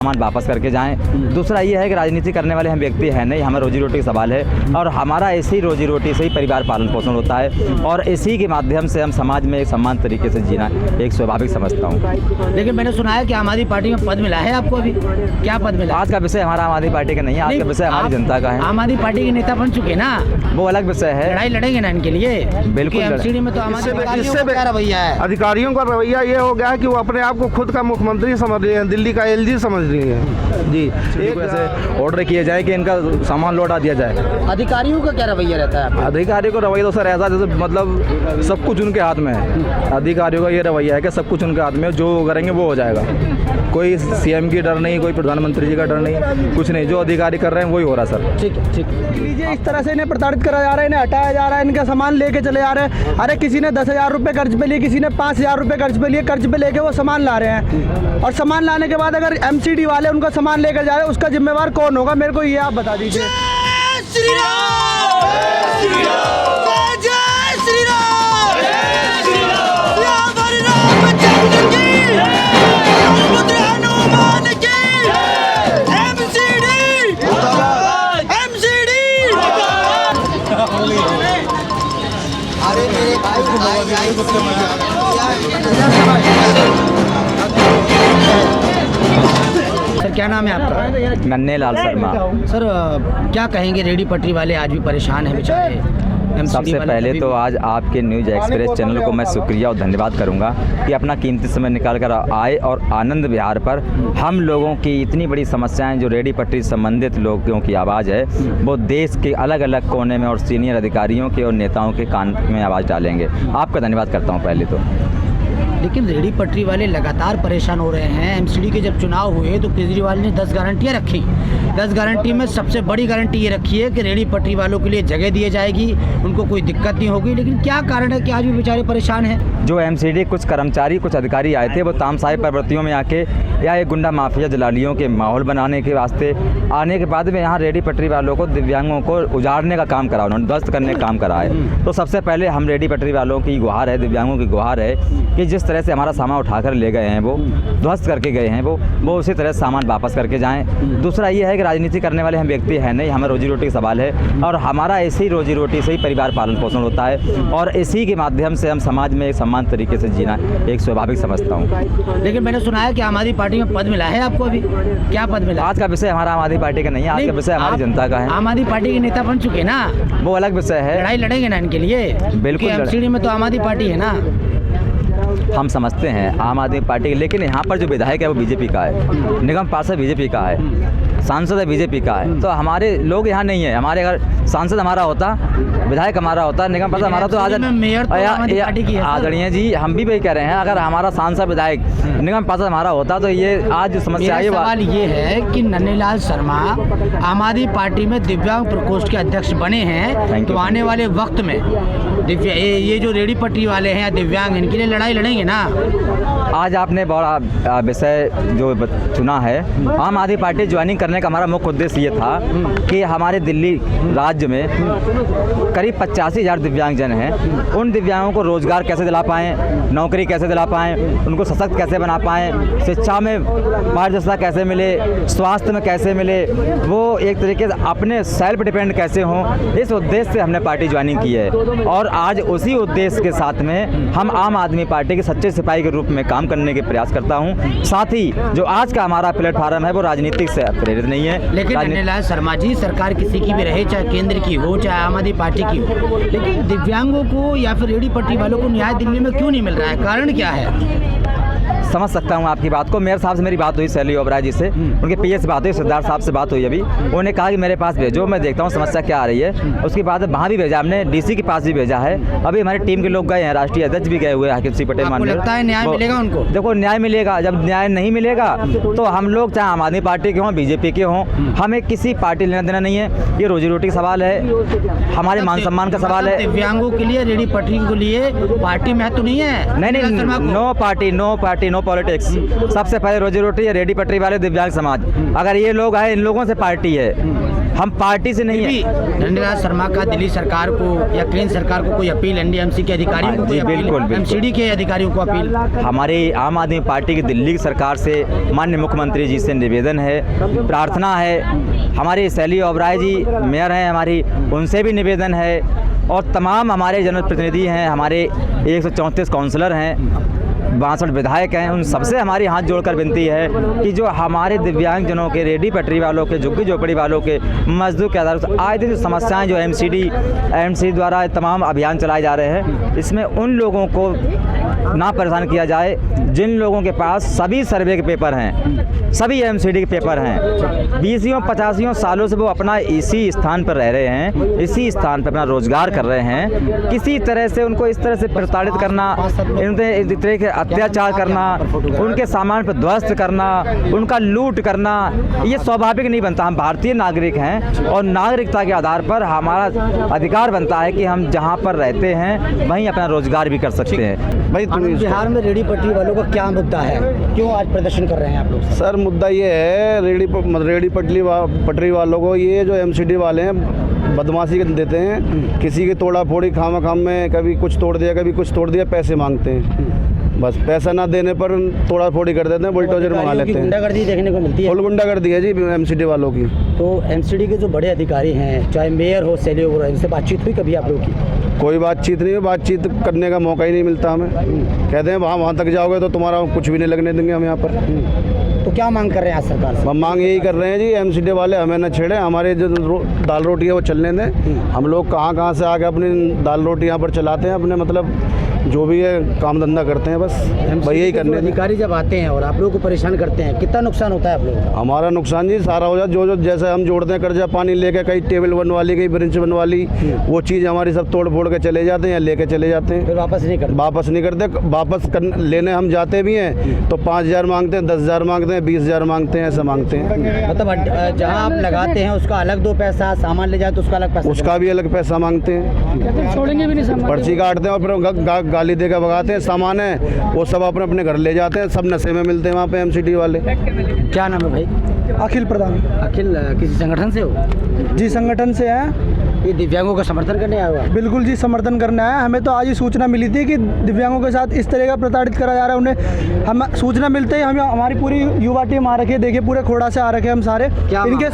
सामान वापस करके जाएं। दूसरा ये है कि राजनीति करने वाले हम व्यक्ति हैं नहीं, हमें रोजी रोटी का सवाल है और हमारा ऐसी रोजी रोटी से ही परिवार पालन पोषण होता है और इसी के माध्यम से हम समाज में एक समान तरीके से जीना एक स्वाभाविक समझता हूँ। लेकिन मैंने सुना है कि आम आदमी पार्टी में पद मिला है आपको, अभी क्या पद मिला? आज का विषय हमारा आम आदमी पार्टी का नहीं है, आज का विषय हमारी जनता का है। आम आदमी पार्टी के नेता बन चुके ना, वो अलग विषय है। लड़ाई लड़ेंगे ना इनके लिए? बिल्कुल एमसीडी में तो रवैया है, अधिकारियों का रवैया ये हो गया है कि वो अपने आप को खुद का मुख्यमंत्री समझ रही है, दिल्ली का एलजी समझ रही है जी। एक ऐसे ऑर्डर किए जाए कि इनका सामान लौटा दिया जाए। अधिकारियों का क्या रवैया रहता है? अधिकारियों का रवैया तो सर ऐसा जैसे मतलब सब कुछ उनके हाथ में है। अधिकारियों का ये रवैया है कि सब कुछ उनके हाथ में है, जो करेंगे वो हो जाएगा। कोई सीएम की डर नहीं, कोई प्रधानमंत्री जी का डर नहीं, कुछ नहीं, जो अधिकारी कर रहे हैं वही हो रहा है सर। ठीक है, ठीक लीजिए, इस तरह से इन्हें प्रताड़ित करा जा रहा है, इन्हें हटाया जा रहा है, इनका सामान लेके चले जा रहे हैं। अरे किसी ने 10,000 रुपये कर्ज पे लिए, किसी ने 5,000 रुपये कर्ज पे लिए, कर्ज पे लेके वो सामान ला रहे हैं और सामान लाने के बाद अगर एमसीडी वाले उनका सामान लेकर जा रहे हैं, उसका जिम्मेवार कौन होगा? मेरे को ये आप बता दीजिए। सर, क्या नाम है आपका? नन्हे लाल शर्मा। सर, क्या कहेंगे, रेडी पटरी वाले आज भी परेशान हैं बेचारे? सबसे पहले तो आज आपके न्यूज़ एक्सप्रेस चैनल को मैं शुक्रिया और धन्यवाद करूंगा कि अपना कीमती समय निकाल कर आए और आनंद विहार पर हम लोगों की इतनी बड़ी समस्याएं जो रेडी पटरी संबंधित लोगों की आवाज़ है वो देश के अलग अलग कोने में और सीनियर अधिकारियों के और नेताओं के कान में आवाज़ डालेंगे। आपका धन्यवाद करता हूँ पहले तो। लेकिन रेडी पटरी वाले लगातार परेशान हो रहे हैं। एमसीडी के जब चुनाव हुए तो केजरीवाल ने 10 गारंटियाँ रखी। 10 गारंटी में सबसे बड़ी गारंटी ये रखी है कि रेडी पटरी वालों के लिए जगह दी जाएगी, उनको कोई दिक्कत नहीं होगी। लेकिन क्या कारण है कि आज भी बेचारे परेशान हैं? जो एमसीडी कुछ कर्मचारी कुछ अधिकारी आए थे वो तामसाई प्रवृत्तियों में आके या एक गुंडा माफिया जलालियों के माहौल बनाने के वास्ते आने के बाद में यहाँ रेडी पटरी वालों को, दिव्यांगों को उजाड़ने का काम करा, उन्होंने ध्वस्त करने का काम करा है। तो सबसे पहले हम रेडी पटरी वालों की गुहार है, दिव्यांगों की गुहार है कि जिस तरह से हमारा सामान उठाकर ले गए हैं, वो ध्वस्त करके गए हैं, वो उसी तरह सामान वापस करके जाएं। दूसरा ये है कि राजनीति करने वाले हम व्यक्ति हैं नहीं, हमें रोजी रोटी का सवाल है और हमारा ऐसी रोजी रोटी से ही परिवार पालन पोषण होता है और इसी के माध्यम से हम समाज में एक समान तरीके से जीना एक स्वाभाविक समझता हूँ। लेकिन मैंने सुना है कि आम आदमी पार्टी में पद मिला है आपको, अभी क्या पद मिला? आज का विषय हमारा आम आदमी पार्टी का नहीं है, आज का विषय हमारी जनता का है। आम आदमी पार्टी के नेता बन चुके ना, वो अलग विषय है। लड़ाई लड़ेंगे ना इनके लिए? बिल्कुल। एमसीडी में तो आम आदमी पार्टी है ना। हम समझते हैं आम आदमी पार्टी, लेकिन यहाँ पर जो विधायक है वो बीजेपी का है, निगम पार्षद बीजेपी का है, सांसद है बीजेपी का है। तो हमारे लोग यहाँ नहीं है। हमारे अगर सांसद हमारा होता, विधायक हमारा होता, निगम पार्षद हमारा तो आज आदरणीय जी, हम भी वही कह रहे हैं, अगर हमारा सांसद विधायक निगम पार्षद हमारा होता तो ये आज जो समस्या है। सवाल ये है कि नन्हे लाल शर्मा आम आदमी पार्टी में दिव्यांग प्रकोष्ठ के अध्यक्ष बने हैं, तो आने वाले वक्त में ये जो रेडी पटरी वाले हैं या दिव्यांग, इनके लिए लड़ाई लड़ेंगे ना? आज आपने बड़ा विषय जो चुना है। आम आदमी पार्टी ज्वाइनिंग करने का हमारा मुख्य उद्देश्य ये था कि हमारे दिल्ली राज्य में करीब 85,000 दिव्यांगजन हैं। उन दिव्यांगों को रोजगार कैसे दिला पाएँ, नौकरी कैसे दिला पाएँ, उनको सशक्त कैसे बना पाएँ, शिक्षा में पारदर्शिता कैसे मिले, स्वास्थ्य में कैसे मिले, वो एक तरीके से अपने सेल्फ डिपेंड कैसे हों, इस उद्देश्य से हमने पार्टी ज्वाइनिंग की है। और आज उसी उद्देश्य के साथ में हम आम आदमी पार्टी के सच्चे सिपाही के रूप में काम करने के प्रयास करता हूं। साथ ही जो आज का हमारा प्लेटफार्म है वो राजनीतिक से प्रेरित नहीं है। लेकिन नन्हे लाल शर्मा जी, सरकार किसी की भी रहे, चाहे केंद्र की हो चाहे आम आदमी पार्टी की हो, लेकिन दिव्यांगों को या फिर रेडी पटरी वालों को न्याय दिल्ली में क्यों नहीं मिल रहा है? कारण क्या है? समझ सकता हूँ आपकी बात को। मेयर साहब से मेरी बात हुई, शैली ओबराय जी से, उनके पीएस से बात हुई, सरदार साहब से बात हुई अभी। उन्होंने कहा कि मेरे पास भेजो, मैं देखता हूँ समस्या क्या आ रही है। उसके बाद वहाँ भी भेजा हमने, डीसी के पास भी भेजा है। अभी हमारी टीम के लोग गए हैं, राष्ट्रीय अध्यक्ष भी गए हुए हैं हाकिम सिंह पटेल। आपको लगता है न्याय मिलेगा उनको? देखो, न्याय मिलेगा। जब न्याय नहीं मिलेगा तो हम लोग चाहे आम आदमी पार्टी के हों, बीजेपी के हों, हमें किसी पार्टी लेना देना नहीं है। ये रोजी रोटी का सवाल है, हमारे मान सम्मान का सवाल है। दिव्यांगों के लिए, रेडी पटरी के लिए पार्टी महत्व नहीं है? नहीं, no party, no party, no politics. सबसे पहले रोजी रोटी है, रेडी पटरी वाले, दिव्यांग समाज। अगर ये लोग आए, इन लोगों से पार्टी है। हम पार्टी से नहीं है। धनराज शर्मा का दिल्ली सरकार को या केंद्र सरकार को कोई अपील, एनडीएमसी के अधिकारियों को कोई अपील, बिल्कुल। एमसीडी के अधिकारियों को अपील? हमारी आम आदमी पार्टी की दिल्ली की सरकार से माननीय मुख्यमंत्री जी से निवेदन है, प्रार्थना है। हमारे शैली ओबराय जी मेयर हैं हमारी, उनसे भी निवेदन है, और तमाम हमारे जनप्रतिनिधि हैं, हमारे 134 काउंसलर हैं, 62 विधायक हैं, उन सबसे हमारी हाथ जोड़कर विनती है कि जो हमारे दिव्यांगजनों के, रेडी पटरी वालों के, झुग्गी झोपड़ी वालों के, मजदूर के आधार पर आए दिन जो समस्याएं जो एमसीडी द्वारा तमाम अभियान चलाए जा रहे हैं, इसमें उन लोगों को ना परेशान किया जाए जिन लोगों के पास सभी सर्वे के पेपर हैं, सभी एमसीडी के पेपर हैं, 20-50 सालों से वो अपना इसी स्थान पर रह रहे हैं, इसी स्थान पर अपना रोजगार कर रहे हैं। किसी तरह से उनको इस तरह से प्रताड़ित करना, इस तरह के अत्याचार करना, उनके सामान पर ध्वस्त करना, उनका लूट करना, ये स्वाभाविक नहीं बनता। हम भारतीय नागरिक हैं और नागरिकता के आधार पर हमारा अधिकार बनता है कि हम जहाँ पर रहते हैं वहीं अपना रोजगार भी कर सकते हैं। भाई बिहार में रेडी पटरी वालों का क्या मुद्दा है, क्यों आज प्रदर्शन कर रहे हैं आप लोग? सर मुद्दा ये है, रेडी पटरी वालों को ये जो एमसीडी वाले हैं बदमाशी देते हैं, किसी की तोड़ा फोड़ी खाम में, कभी कुछ तोड़ दिया कभी कुछ तोड़ दिया, पैसे मांगते हैं, बस पैसा ना देने पर तोड़ा फोड़ी कर देते हैं, बुलडोजर मंगा लेते हैं। गुंडागर्दी देखने को मिलती है, फुल गुंडागर्दी है जी एमसीडी वालों की। तो एमसीडी के जो बड़े अधिकारी हैं, चाहे मेयर हो, शैली ओबराय, इनसे बातचीत हुई कभी आप लोगों की? कोई बातचीत नहीं है, बातचीत करने का मौका ही नहीं मिलता हमें। कहते हैं वहाँ तक जाओगे तो तुम्हारा कुछ भी नहीं लगने देंगे हम यहाँ पर। तो क्या मांग कर रहे हैं आज सरकार से? हम मांग यही कर रहे हैं जी, एमसीडी वाले हमें न छेड़े, हमारे जो दाल रोटी है वो चलने दें। हम लोग कहाँ से आके अपनी दाल रोटी यहाँ पर चलाते हैं, अपने मतलब जो भी है काम धंधा करते हैं, बस भाई यही करने। अधिकारी जब आते हैं और आप लोगों को परेशान करते हैं, कितना नुकसान होता है आप लोगों का? हमारा नुकसान जी सारा हो जाता, जो जैसे हम जोड़ते हैं कर्जा पानी लेके, कहीं टेबल बनवा ली, कहीं ब्रेंच बनवा ली, वो चीज़ हमारी सब तोड़ फोड़ के चले जाते हैं, लेके चले जाते हैं, फिर वापस नहीं करते। वापस लेने हम जाते भी हैं तो 5,000 मांगते हैं, 10,000 मांगते हैं, 20,000 मांगते हैं, ऐसा मांगते हैं। मतलब जहाँ आप लगाते हैं उसका अलग दो पैसा, सामान ले जाए तो उसका अलग पैसा, उसका भी अलग पैसा मांगते हैं, छोड़ेंगे भी नहीं, पर्ची काटते हैं और फिर गाली देकर भगाते हैं। सामान है वो सब अपने घर ले जाते हैं, सब नशे में मिलते हैं वहाँ पे एमसीडी वाले। क्या नाम है भाई? अखिल प्रधान। अखिल किसी संगठन से हो? जी संगठन से हैं। ये दिव्यांगों का समर्थन करने आया हुआ? बिल्कुल जी, समर्थन करने आया। हमें तो आज ही सूचना मिली थी कि दिव्यांगों के साथ इस तरह का प्रताड़ित करा जा रहा है उन्हें। हम सूचना मिलते ही हमें हमारी पूरी युवा टीम आ रखी है, देखिए पूरे खोड़ा से आ रखे हम सारे। इनके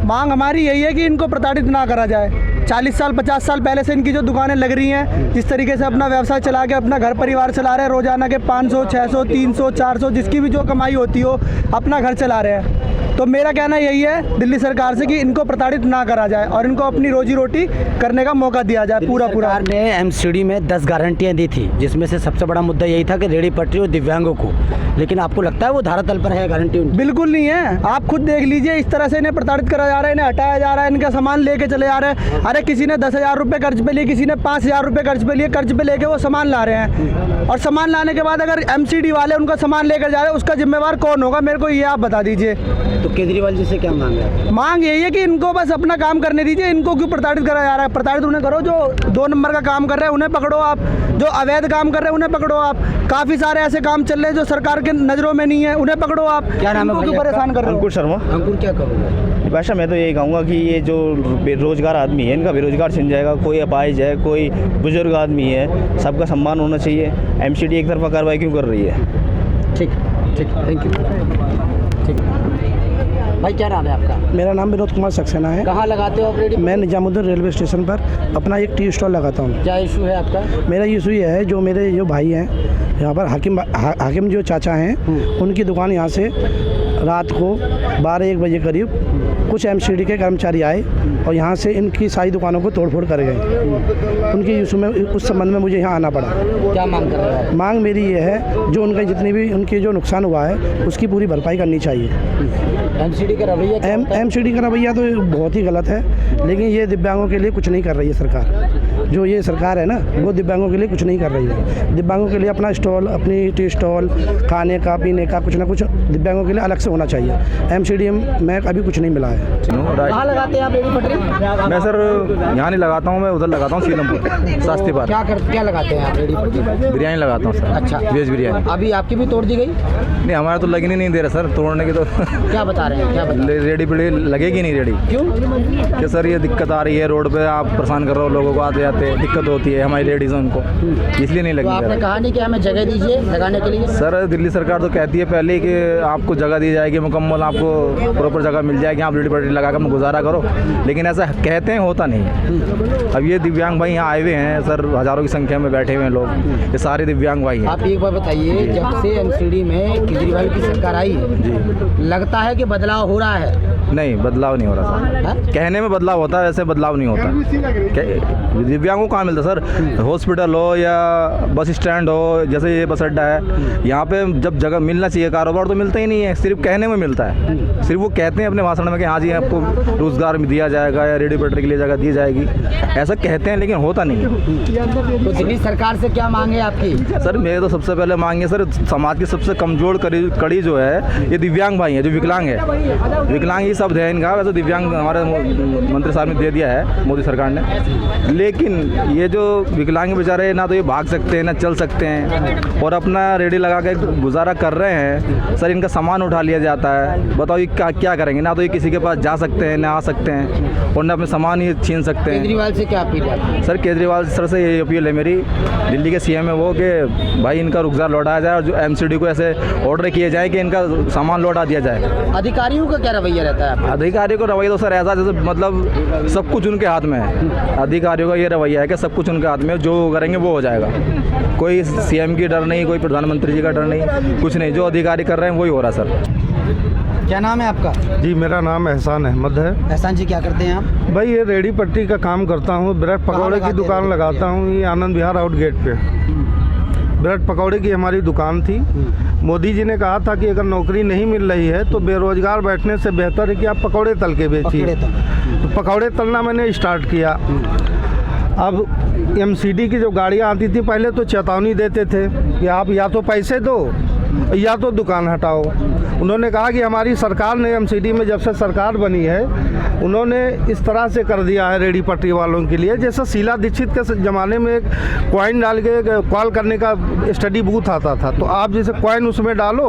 मांग हमारी यही है कि इनको प्रताड़ित ना करा जाए। 40 साल 50 साल पहले से इनकी जो दुकानें लग रही हैं, जिस तरीके से अपना व्यवसाय चला के अपना घर परिवार चला रहे हैं, रोजाना के 500 600 300 400 जिसकी भी जो कमाई होती हो अपना घर चला रहे हैं। तो मेरा कहना यही है दिल्ली सरकार से कि इनको प्रताड़ित ना करा जाए और इनको अपनी रोजी रोटी करने का मौका दिया जाए। पूरा सरकार ने एमसीडी में 10 गारंटियाँ दी थी, जिसमें से सबसे बड़ा मुद्दा यही था कि रेडी पटरी और दिव्यांगों को, लेकिन आपको लगता है वो धरातल पर है गारंटी? बिल्कुल नहीं है। आप खुद देख लीजिए, इस तरह से इन्हें प्रताड़ित करा जा रहा है, इन्हें हटाया जा रहा है, इनका सामान लेके चले जा रहे हैं। अरे किसी ने 10,000 रुपये कर्ज पे लिए, किसी ने 5,000 रुपये कर्ज पे लिए, कर्ज पे लेके वो सामान ला रहे हैं, और सामान लाने के बाद अगर एमसीडी वाले उनका सामान लेकर जा रहे हैं, उसका जिम्मेवार कौन होगा? मेरे को ये आप बता दीजिए। तो केजरीवाल जी से क्या मांग है? मांग यही है कि इनको बस अपना काम करने दीजिए। इनको क्यों प्रताड़ित करा जा रहा है? प्रताड़ित उन्हें करो जो 2 नंबर का काम कर रहे हैं उन्हें पकड़ो आप, जो अवैध काम कर रहे हैं उन्हें पकड़ो आप। काफ़ी सारे ऐसे काम चल रहे हैं जो सरकार के नज़रों में नहीं है, उन्हें पकड़ो आप। क्या नाम है? क्यों परेशान कर रहे हो? अंकुर शर्मा। अंकुर, क्या कहोगे? भाषा मैं तो यही कहूँगा कि ये जो बेरोजगार आदमी है इनका बेरोजगार छिन जाएगा। कोई अपाहिज है, कोई बुजुर्ग आदमी है, सबका सम्मान होना चाहिए। एमसीडी एक तरफा कार्रवाई क्यों कर रही है? ठीक ठीक, थैंक यू। ठीक भाई, क्या नाम है आपका? मेरा नाम विनोद कुमार सक्सेना है। कहाँ लगाते हो आप रेडी? मैं निजामुद्दीन रेलवे स्टेशन पर अपना एक टी स्टॉल लगाता हूँ। क्या इशू है आपका? मेरा इशू ये है, जो मेरे जो भाई हैं यहाँ पर हाकिम जो चाचा हैं, उनकी दुकान यहाँ से रात को 12-1 बजे करीब कुछ एमसीडी के कर्मचारी आए और यहाँ से इनकी सारी दुकानों को तोड़फोड़ कर गए। उनके इशू में, उस संबंध में मुझे यहाँ आना पड़ा। क्या मांग कर रहे हैं? मांग मेरी ये है, जो उनका जितनी भी उनके जो नुकसान हुआ है उसकी पूरी भरपाई करनी चाहिए। एमसीडी का रवैया एमसीडी का रवैया तो बहुत ही गलत है, लेकिन ये दिव्यांगों के लिए कुछ नहीं कर रही है सरकार। जो ये सरकार है ना, वो दिव्यांगों के लिए कुछ नहीं कर रही है। दिव्यांगों के लिए अपना स्टॉल, अपनी टी स्टॉल, खाने का पीने का कुछ ना कुछ दिव्यांगों के लिए अलग से होना चाहिए। एमसीडी में अभी कुछ नहीं मिला है। कहाँ लगाते हैं आप रेडी पटरी? मैं सर यहाँ नहीं लगाता हूँ, मैं उधर लगाता हूँ सीलमपुर सस्ती पर। क्या लगाते हैं आप रेडी पटरी? बिरयानी लगाता हूँ सर। अच्छा, वेज बिरयानी। अभी आपकी भी तोड़ दी गई? नहीं, हमारे तो लगने नहीं दे रहे सर, तोड़ने की तो क्या बता रहे हैं, क्या बता रहे हैं? रेडी पड़ी लगेगी नहीं रेडी। क्यों? कि सर ये दिक्कत आ रही है, रोड पे आप परेशान कर रहे हो लोगों को, आते जाते दिक्कत होती है हमारी लेडीज़ उनको, इसलिए नहीं तो लगी। आपने कहा नहीं कि हमें जगह दीजिए लगाने के लिए? सर दिल्ली सरकार तो कहती है पहले ही कि आपको जगह दी जाएगी, मुकम्मल आपको प्रॉपर जगह मिल जाएगी, आप रेडी पटरी लगा कर गुजारा करो, लेकिन ऐसा कहते हैं, होता नहीं है। अब ये दिव्यांग भाई यहाँ आए हुए हैं सर, हज़ारों की संख्या में बैठे हुए हैं लोग, ये सारे दिव्यांग भाई हैं। आप एक बार बताइए, जब से एमसीडी में केजरीवाल की सरकार आई है जी, लगता है कि बदलाव हो रहा है? नहीं बदलाव नहीं हो रहा सर। हाँ? कहने में बदलाव होता है, ऐसे बदलाव नहीं होता। दिव्यांगों को कहाँ मिलता सर? हॉस्पिटल हो या बस स्टैंड हो, जैसे ये बस अड्डा है, यहाँ पे जब जगह मिलना चाहिए कारोबार तो मिलता ही नहीं है, सिर्फ कहने में मिलता है। सिर्फ वो कहते हैं अपने भाषण में कि हाँ जी आपको रोज़गार दिया जाएगा या रेडी पटरी के लिए जगह दी जाएगी, ऐसा कहते हैं, लेकिन होता नहीं है। तो दिल्ली सरकार से क्या मांग है आपकी? सर मेरे तो सबसे पहले मांग है सर, समाज की सबसे कमज़ोर कड़ी जो है ये दिव्यांग भाई है, जो विकलांग है। विकलांग ही शब्द है इनका, वैसे दिव्यांग हमारे मंत्री साहब ने दे दिया है मोदी सरकार ने, लेकिन ये जो विकलांग बेचारे ना तो ये भाग सकते हैं ना चल सकते हैं, और अपना रेडी लगा के गुजारा कर रहे हैं सर। इनका सामान उठा लिया जाता है, बताओ ये क्या करेंगे? ना तो ये किसी के पास जा सकते हैं, ना आ सकते हैं, और ना अपने सामान ही छीन सकते हैं। केजरीवाल से क्या अपील है? सर केजरीवाल सर से ये अपील है मेरी, दिल्ली के सीएम है वो, कि भाई इनका रुखसार लौटाया जाए और जो एमसीडी को ऐसे ऑर्डर किए जाए कि इनका सामान लौटा दिया जाए। अधिकारियों का क्या रवैया रहता है? अधिकारियों का रवैया तो सर ऐसा जैसे मतलब सब कुछ उनके हाथ में है। अधिकारियों का ये रवैया है कि सब कुछ उनके हाथ में है, जो करेंगे वो हो जाएगा। कोई सीएम की डर नहीं, कोई प्रधानमंत्री जी का डर नहीं, कुछ नहीं, जो अधिकारी कर रहे हैं वही हो रहा है सर। क्या नाम है आपका? जी मेरा नाम एहसान अहमद है। एहसान जी, क्या करते हैं आप? भाई ये रेडी पट्टी का काम करता हूँ, ब्रेड पकौड़े की दुकान लगाता हूँ, ये आनंद विहार आउट गेट पे। ब्रेड पकौड़े की हमारी दुकान थी। मोदी जी ने कहा था कि अगर नौकरी नहीं मिल रही है तो बेरोजगार बैठने से बेहतर है कि आप पकौड़े तल के बेचिए। तो पकौड़े तलना मैंने स्टार्ट किया। अब एमसीडी की जो गाड़ियाँ आती थी पहले तो चेतावनी देते थे कि आप या तो पैसे दो या तो दुकान हटाओ। उन्होंने कहा कि हमारी सरकार ने एमसीडी में जब से सरकार बनी है उन्होंने इस तरह से कर दिया है रेडी पटरी वालों के लिए, जैसे शीला दीक्षित के ज़माने में एक कॉइन डाल के कॉल करने का स्टडी बूथ आता था, तो आप जैसे कॉइन उसमें डालो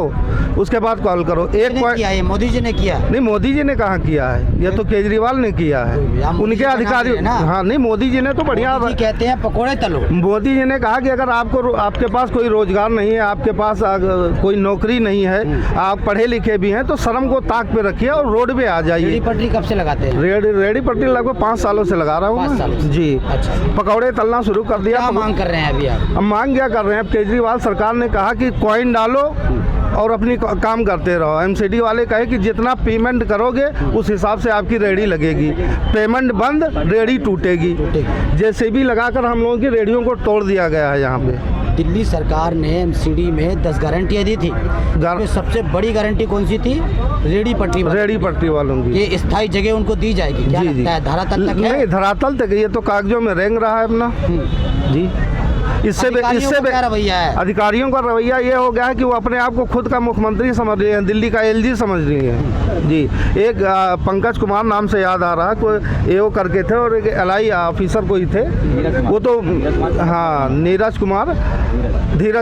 उसके बाद कॉल करो। एक कॉइन किया है मोदी जी ने किया? नहीं, मोदी जी ने कहाँ किया है, ये तो केजरीवाल ने किया है, उनके अधिकारी। हाँ नहीं, मोदी जी ने तो बढ़िया कहते हैं पकौड़े तलो। मोदी जी ने कहा कि अगर आपके पास कोई रोजगार नहीं है, आपके पास कोई नौकरी नहीं है, आप पढ़े लिखे भी हैं, तो शर्म को ताक पे रखिए और रोड पे आ जाइए। रेडी पटरी कब से लगाते हैं? रेडी पटरी लगभग 5 सालों से लगा रहा हूँ। 5 सालों से? जी। अच्छा। पकौड़े तलना शुरू कर दिया। क्या मांग कर रहे हैं अभी आप? हम मांग क्या कर रहे हैं, अब केजरीवाल सरकार ने कहा कि कॉइन डालो और अपनी काम करते रहो। एमसीडी वाले कहे कि जितना पेमेंट करोगे उस हिसाब से आपकी रेडी लगेगी, पेमेंट बंद रेडी टूटेगी। जेसीबी लगाकर हम लोगों की रेडियों को तोड़ दिया गया है यहाँ पे। दिल्ली सरकार ने एमसीडी में 10 गारंटियाँ दी थी, सबसे बड़ी गारंटी कौन सी थी? रेडी पटरी वालों की। ये स्थायी जगह उनको दी जाएगी क्या? जी, लगता है धरातल तक है? नहीं, धरातल तक, ये तो कागजों में रेंग रहा है अपना। जी। इससे क्या रवैया है? अधिकारियों का रवैया ये हो गया है कि वो अपने आप को खुद का मुख्यमंत्री समझ रही है, दिल्ली का एलजी समझ रही है। जी। एक पंकज कुमार नाम से याद आ रहा है, कोई एओ करके थे और एक एलआई ऑफिसर कोई थे, वो तो हाँ धीरज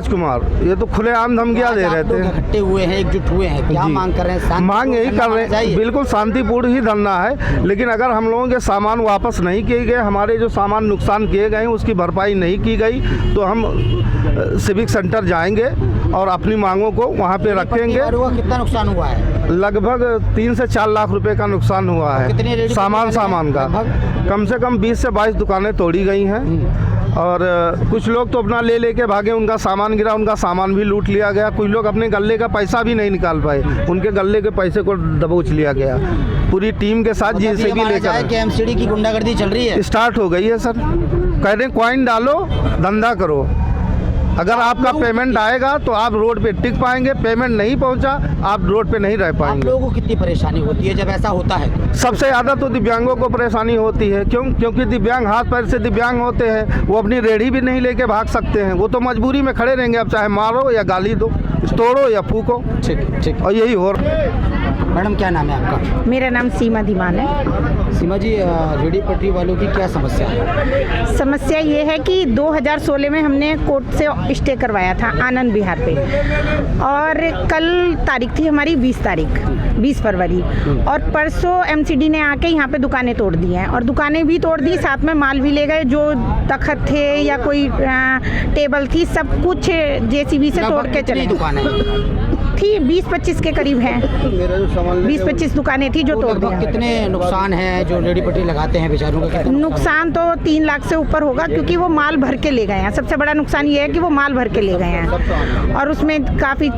कुमार, ये तो खुलेआम धमकियाँ दे रहे थे। इकट्ठे हुए हैं, एकजुट हुए हैं, क्या मांग कर रहे हैं? मांग यही कर रहे हैं, बिल्कुल शांतिपूर्ण ही धरना है, लेकिन अगर हम लोगों के सामान वापस नहीं किए गए, हमारे जो सामान नुकसान किए गए उसकी भरपाई नहीं की गई, तो हम सिविक सेंटर जाएंगे और अपनी मांगों को वहाँ पे रखेंगे। कितना नुकसान हुआ है? लगभग 3 से 4 लाख रुपए का नुकसान हुआ है। सामान का कम से कम 20 से 22 दुकानें तोड़ी गई हैं, और कुछ लोग तो अपना ले लेके भागे, उनका सामान गिरा, उनका सामान भी लूट लिया गया। कुछ लोग अपने गले का पैसा भी नहीं निकाल पाए, उनके गले के पैसे को दबोच लिया गया। पूरी टीम के साथ जेसीबी लेकर एमसीडी की गुंडागर्दी चल रही है, स्टार्ट हो गई है सर। कह रहे हैं कॉइन डालो, धंधा करो, अगर आपका पेमेंट आएगा तो आप रोड पे टिक पाएंगे, पेमेंट नहीं पहुंचा आप रोड पे नहीं रह पाएंगे। आप लोगों को कितनी परेशानी होती है जब ऐसा होता है? सबसे ज़्यादा तो दिव्यांगों को परेशानी होती है, क्योंकि दिव्यांग हाथ पैर से दिव्यांग होते हैं, वो अपनी रेडी भी नहीं लेके भाग सकते हैं, वो तो मजबूरी में खड़े रहेंगे, अब चाहे मारो या गाली दो, तोड़ो या फूको, ठीक ठीक। और यही हो मैडम क्या नाम है आपका? मेरा नाम सीमा धीमान है। सीमा जी, रेडी पटरी वालों की क्या समस्या है? समस्या ये है कि 2016 में हमने कोर्ट से स्टे करवाया था आनंद विहार पे, और कल तारीख थी हमारी 20 फरवरी, और परसों एमसीडी ने आके यहाँ पे दुकानें तोड़ दी हैं, और दुकानें भी तोड़ दी, साथ में माल भी ले गए, जो तखत थे या कोई टेबल थी, सब कुछ जेसीबी से तोड़ के चले। दुकानें थी 20-25 के करीब हैं, 20-25 दुकानें थी जो तोड़ दी। कितने नुकसान है जो रेडी पटरी लगाते हैं बेचारों का? कितना नुकसान तो 3 लाख से ऊपर होगा, क्योंकि वो माल भर के ले गए हैं। सबसे बड़ा नुकसान ये है कि वो माल भर के ले गए हैं, और उसमें काफ़ी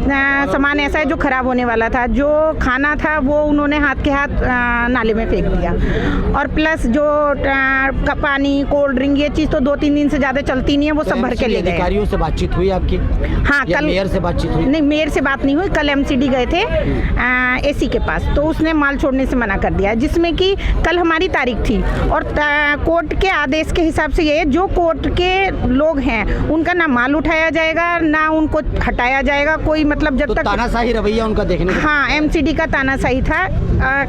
सामान ऐसा है जो ख़राब होने वाला था। जो खाना था वो उन्होंने हाथ के हाथ नाले में फेंक दिया, और प्लस जो पानी, कोल्ड ड्रिंक, ये चीज़ तो 2-3 दिन से ज़्यादा चलती नहीं है, वो सब भर के ले गए। अधिकारियों से बातचीत हुई आपकी? हाँ, कल मेयर से बातचीत हुई? नहीं, मेयर से बात नहीं हुई। कल एमसीडी गए थे एसी के पास, तो उसने माल छोड़ने से मना कर दिया, जिसमें कि कल हमारी तारीख थी, और कोर्ट के आदेश के हिसाब से ये जो कोर्ट के लोग हैं उनका ना माल उठाया जाएगा, ना उनको हटाया जाएगा, कोई मतलब जब तक तानाशाही रवैया उनका देखने को। हाँ, एमसीडी का तानाशाही था।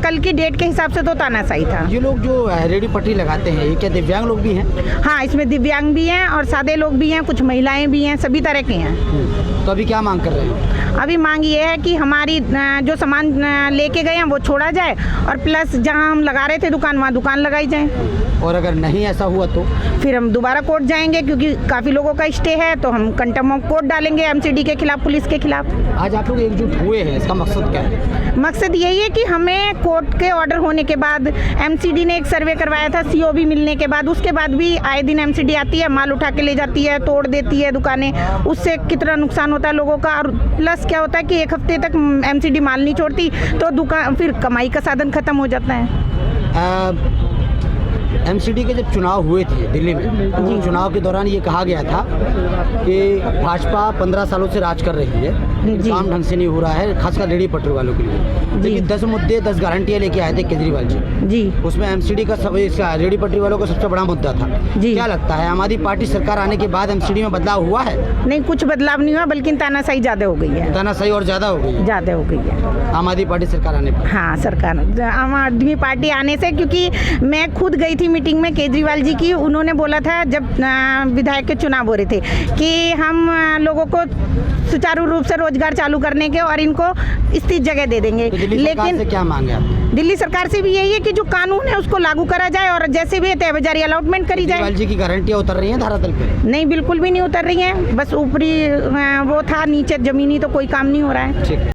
कल की डेट के हिसाब से तो तानाशाही था। ये लोग जो रेडी पटरी लगाते हैं, ये क्या दिव्यांग लोग भी हैं? हाँ, इसमें दिव्यांग भी हैं और सादे लोग भी हैं, कुछ महिलाएं भी हैं, सभी तरह के हैं। तो अभी क्या मांग कर रहे हैं? अभी मांग ये है कि हमारी जो सामान लेके गए हैं वो छोड़ा जाए, और प्लस जहां हम लगा रहे थे दुकान, वहाँ दुकान लगाई जाए। और अगर नहीं ऐसा हुआ तो फिर हम दोबारा कोर्ट जाएंगे, क्योंकि काफ़ी लोगों का स्टे है, तो हम कंटेम्प्ट ऑफ कोर्ट डालेंगे एमसीडी के खिलाफ, पुलिस के खिलाफ। आज आप लोग एकजुट हुए हैं, इसका मकसद क्या है? मकसद यही है कि हमें कोर्ट के ऑर्डर होने के बाद, एमसीडी ने एक सर्वे करवाया था सीओबी मिलने के बाद, उसके बाद भी आए दिन एमसीडी आती है, माल उठा के ले जाती है, तोड़ देती है दुकानें, उससे कितना नुकसान होता है लोगों का। और प्लस क्या होता है कि एक हफ्ते तक एमसीडी माल नहीं छोड़ती, तो दुकान फिर कमाई का साधन खत्म हो जाता है। एमसीडी के जब चुनाव हुए थे दिल्ली में, तो चुनाव के दौरान ये कहा गया था कि भाजपा 15 सालों से राज कर रही है, काम ढंग से नहीं हो रहा है, खासकर रेडी पटरी वालों के लिए। लेकिन 10 मुद्दे, 10 गारंटियाँ लेके आए थे केजरीवाल जी। उसमें एमसीडी का रेडी पटरी वालों का सबसे बड़ा मुद्दा था। क्या लगता है, आम आदमी पार्टी सरकार आने के बाद एमसीडी में बदलाव हुआ है? नहीं, कुछ बदलाव नहीं हुआ, बल्कि तानाशाही ज़्यादा हो गई है। तानाशाही और ज़्यादा हो गई है? ज़्यादा हो गई है आम आदमी पार्टी सरकार आने पर। हाँ, सरकार आम आदमी पार्टी आने से, क्योंकि मैं खुद गई थी मीटिंग में केजरीवाल जी की। उन्होंने बोला था जब विधायक के चुनाव हो रहे थे कि हम लोगों को सुचारू रूप से रोजगार चालू करने के और इनको स्थित जगह दे देंगे। तो लेकिन से क्या मांगे आप? दिल्ली सरकार से भी यही है कि जो कानून है उसको लागू करा जाए, और जैसे भी तय बाजारी अलॉटमेंट करी जाए। केजरीवाल जी की गारंटियाँ उतर रही हैं धरातल पे? नहीं, बिल्कुल भी नहीं उतर रही हैं, बस ऊपरी वो था, नीचे जमीनी तो कोई काम नहीं हो रहा है। ठीक।